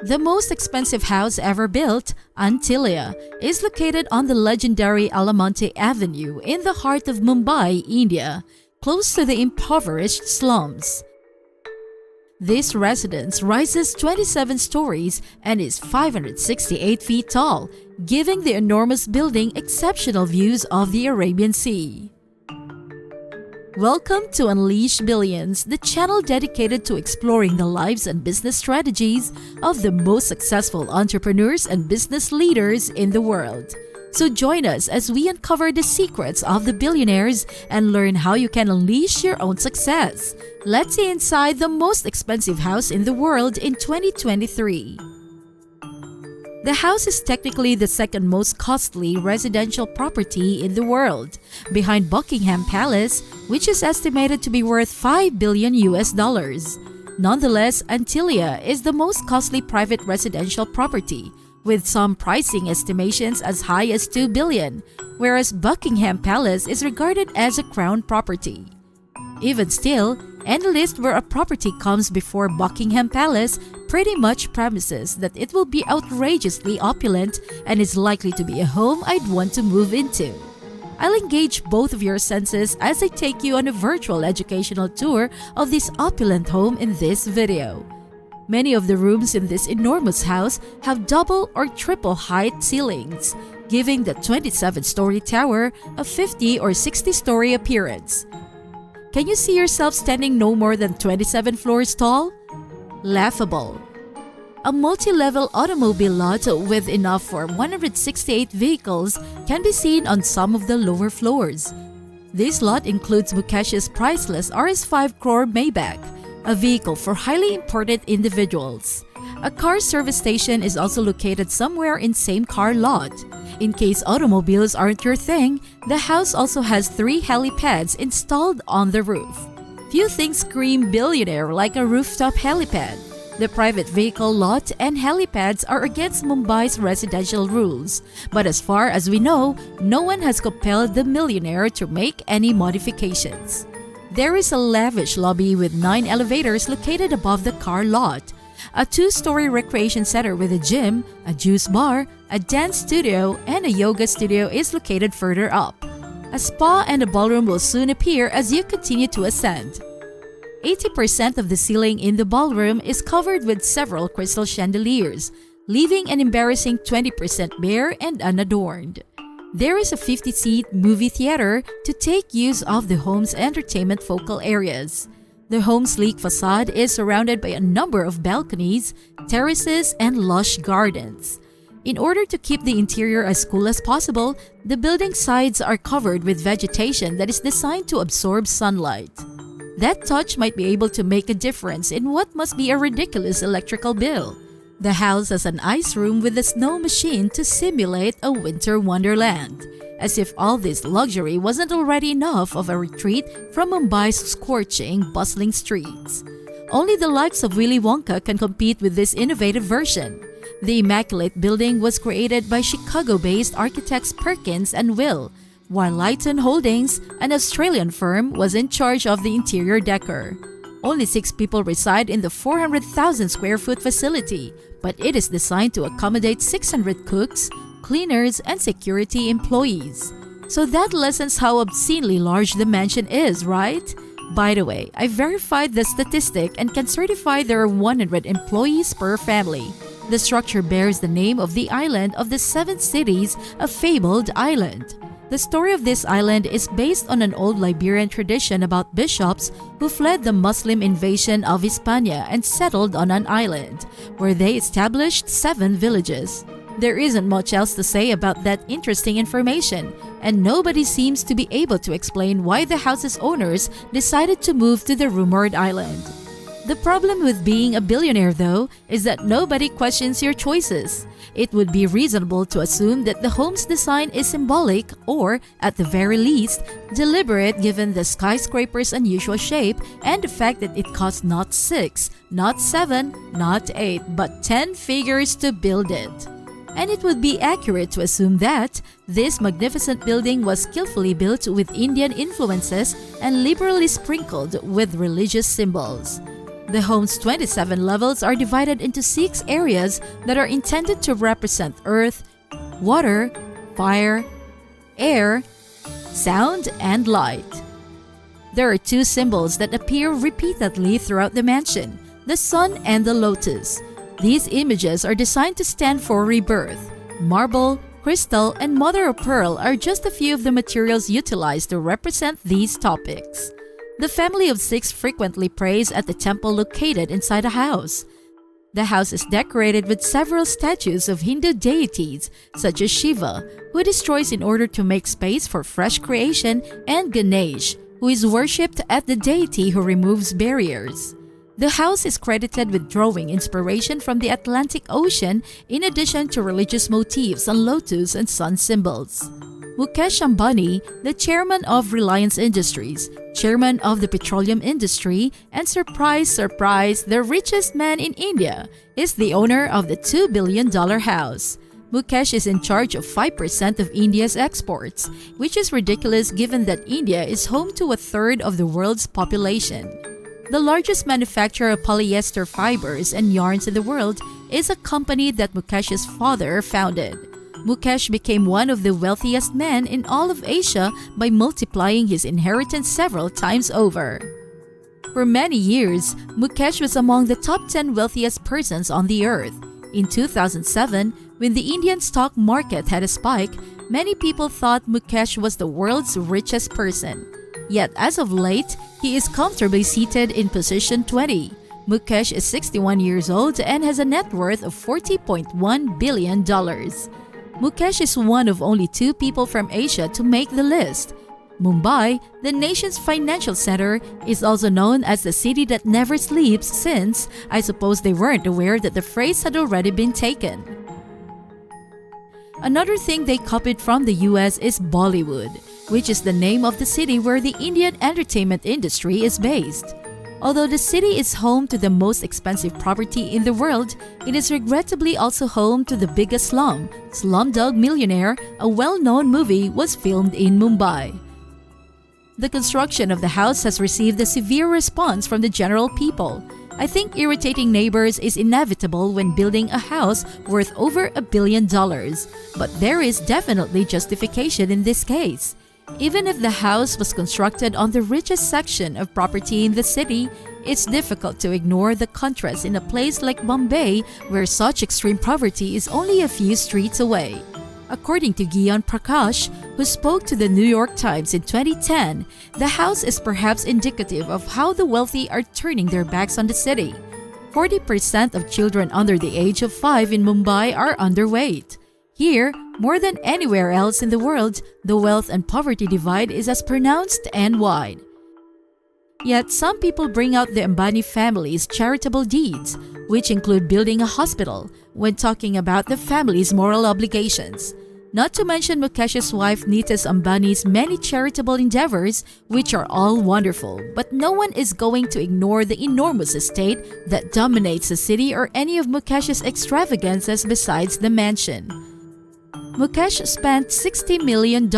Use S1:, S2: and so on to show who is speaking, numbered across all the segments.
S1: The most expensive house ever built, Antilia, is located on the legendary Alamonte Avenue in the heart of Mumbai, India, close to the impoverished slums. This residence rises 27 stories and is 568 feet tall, giving the enormous building exceptional views of the Arabian Sea. Welcome to Unleash Billions, the channel dedicated to exploring the lives and business strategies of the most successful entrepreneurs and business leaders in the world. So join us as we uncover the secrets of the billionaires and learn how you can unleash your own success. Let's see inside the most expensive house in the world in 2023. The house is technically the second most costly residential property in the world, behind Buckingham Palace, which is estimated to be worth $5 billion. Nonetheless, Antilia is the most costly private residential property, with some pricing estimations as high as $2 billion, whereas Buckingham Palace is regarded as a crown property. Even still, any list where a property comes before Buckingham Palace pretty much promises that it will be outrageously opulent and is likely to be a home I'd want to move into. I'll engage both of your senses as I take you on a virtual educational tour of this opulent home in this video. Many of the rooms in this enormous house have double or triple height ceilings, giving the 27-story tower a 50 or 60-story appearance. Can you see yourself standing no more than 27 floors tall? Laughable. A multi-level automobile lot with enough for 168 vehicles can be seen on some of the lower floors. This lot includes Mukesh's priceless RS5 crore Maybach, a vehicle for highly important individuals. A car service station is also located somewhere in same car lot. In case automobiles aren't your thing, the house also has 3 helipads installed on the roof. Few things scream billionaire like a rooftop helipad. The private vehicle lot and helipads are against Mumbai's residential rules, but as far as we know, no one has compelled the millionaire to make any modifications. There is a lavish lobby with 9 elevators located above the car lot. A 2-story recreation center with a gym, a juice bar, a dance studio, and a yoga studio is located further up. A spa and a ballroom will soon appear as you continue to ascend. 80% of the ceiling in the ballroom is covered with several crystal chandeliers, leaving an embarrassing 20% bare and unadorned. There is a 50-seat movie theater to take use of the home's entertainment focal areas. The home's sleek facade is surrounded by a number of balconies, terraces, and lush gardens. In order to keep the interior as cool as possible, the building's sides are covered with vegetation that is designed to absorb sunlight. That touch might be able to make a difference in what must be a ridiculous electrical bill. The house has an ice room with a snow machine to simulate a winter wonderland. As if all this luxury wasn't already enough of a retreat from Mumbai's scorching, bustling streets. Only the likes of Willy Wonka can compete with this innovative version. The immaculate building was created by Chicago-based architects Perkins and Will, while Lighton Holdings, an Australian firm, was in charge of the interior decor. Only 6 people reside in the 400,000 square foot facility, but it is designed to accommodate 600 cooks, cleaners, and security employees. So that lessens how obscenely large the mansion is, right? By the way, I verified the statistic and can certify there are 100 employees per family. The structure bears the name of the island of the 7 cities, a fabled island. The story of this island is based on an old Liberian tradition about bishops who fled the Muslim invasion of Hispania and settled on an island, where they established 7 villages. There isn't much else to say about that interesting information, and nobody seems to be able to explain why the house's owners decided to move to the rumored island. The problem with being a billionaire, though, is that nobody questions your choices. It would be reasonable to assume that the home's design is symbolic or, at the very least, deliberate given the skyscraper's unusual shape and the fact that it cost not 6, not 7, not 8, but 10 figures to build it. And it would be accurate to assume that this magnificent building was skillfully built with Indian influences and liberally sprinkled with religious symbols. The home's 27 levels are divided into 6 areas that are intended to represent earth, water, fire, air, sound, and light. There are 2 symbols that appear repeatedly throughout the mansion, the sun and the lotus. These images are designed to stand for rebirth. Marble, crystal, and mother of pearl are just a few of the materials utilized to represent these topics. The family of 6 frequently prays at the temple located inside a house. The house is decorated with several statues of Hindu deities such as Shiva, who destroys in order to make space for fresh creation, and Ganesh, who is worshipped as the deity who removes barriers. The house is credited with drawing inspiration from the Atlantic Ocean in addition to religious motifs on lotus and sun symbols. Mukesh Ambani, the chairman of Reliance Industries, chairman of the petroleum industry, and surprise, surprise, the richest man in India, is the owner of the $2 billion house. Mukesh is in charge of 5% of India's exports, which is ridiculous given that India is home to a third of the world's population. The largest manufacturer of polyester fibers and yarns in the world is a company that Mukesh's father founded. Mukesh became one of the wealthiest men in all of Asia by multiplying his inheritance several times over. For many years, Mukesh was among the top 10 wealthiest persons on the earth. In 2007, when the Indian stock market had a spike, many people thought Mukesh was the world's richest person. Yet as of late, he is comfortably seated in position 20. Mukesh is 61 years old and has a net worth of $40.1 billion. Mukesh is one of only 2 people from Asia to make the list. Mumbai, the nation's financial center, is also known as the city that never sleeps since, I suppose they weren't aware that the phrase had already been taken. Another thing they copied from the US is Bollywood, which is the name of the city where the Indian entertainment industry is based. Although the city is home to the most expensive property in the world, it is regrettably also home to the biggest slum. Slumdog Millionaire, a well-known movie, was filmed in Mumbai. The construction of the house has received a severe response from the general people. I think irritating neighbors is inevitable when building a house worth over $1 billion, but there is definitely justification in this case. Even if the house was constructed on the richest section of property in the city, it's difficult to ignore the contrast in a place like Bombay where such extreme poverty is only a few streets away. According to Gyan Prakash, who spoke to the New York Times in 2010, the house is perhaps indicative of how the wealthy are turning their backs on the city. 40% of children under the age of 5 in Mumbai are underweight. Here, more than anywhere else in the world, the wealth and poverty divide is as pronounced and wide. Yet some people bring out the Ambani family's charitable deeds, which include building a hospital, when talking about the family's moral obligations. Not to mention Mukesh's wife Nita's Ambani's many charitable endeavors, which are all wonderful, but no one is going to ignore the enormous estate that dominates the city or any of Mukesh's extravagances besides the mansion. Mukesh spent $60 million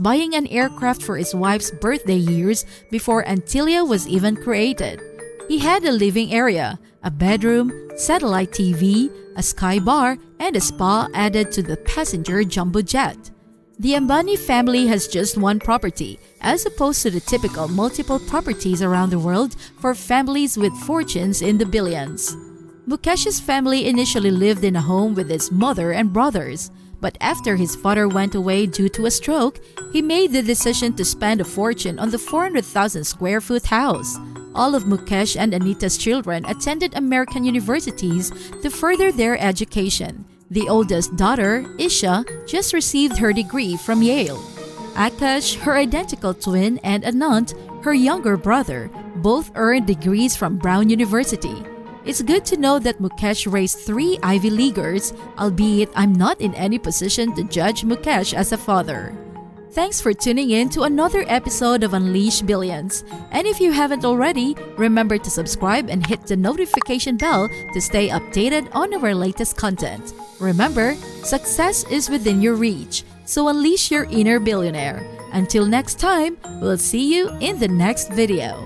S1: buying an aircraft for his wife's birthday years before Antilia was even created. He had a living area, a bedroom, satellite TV, a sky bar, and a spa added to the passenger jumbo jet. The Ambani family has just one property, as opposed to the typical multiple properties around the world for families with fortunes in the billions. Mukesh's family initially lived in a home with his mother and brothers. But after his father went away due to a stroke, he made the decision to spend a fortune on the 400,000 square foot house. All of Mukesh and Anita's children attended American universities to further their education. The oldest daughter, Isha, just received her degree from Yale. Akash, her identical twin, and Anant, her younger brother, both earned degrees from Brown University. It's good to know that Mukesh raised 3 Ivy Leaguers, albeit I'm not in any position to judge Mukesh as a father. Thanks for tuning in to another episode of Unleash Billions. And if you haven't already, remember to subscribe and hit the notification bell to stay updated on our latest content. Remember, success is within your reach, so unleash your inner billionaire. Until next time, we'll see you in the next video.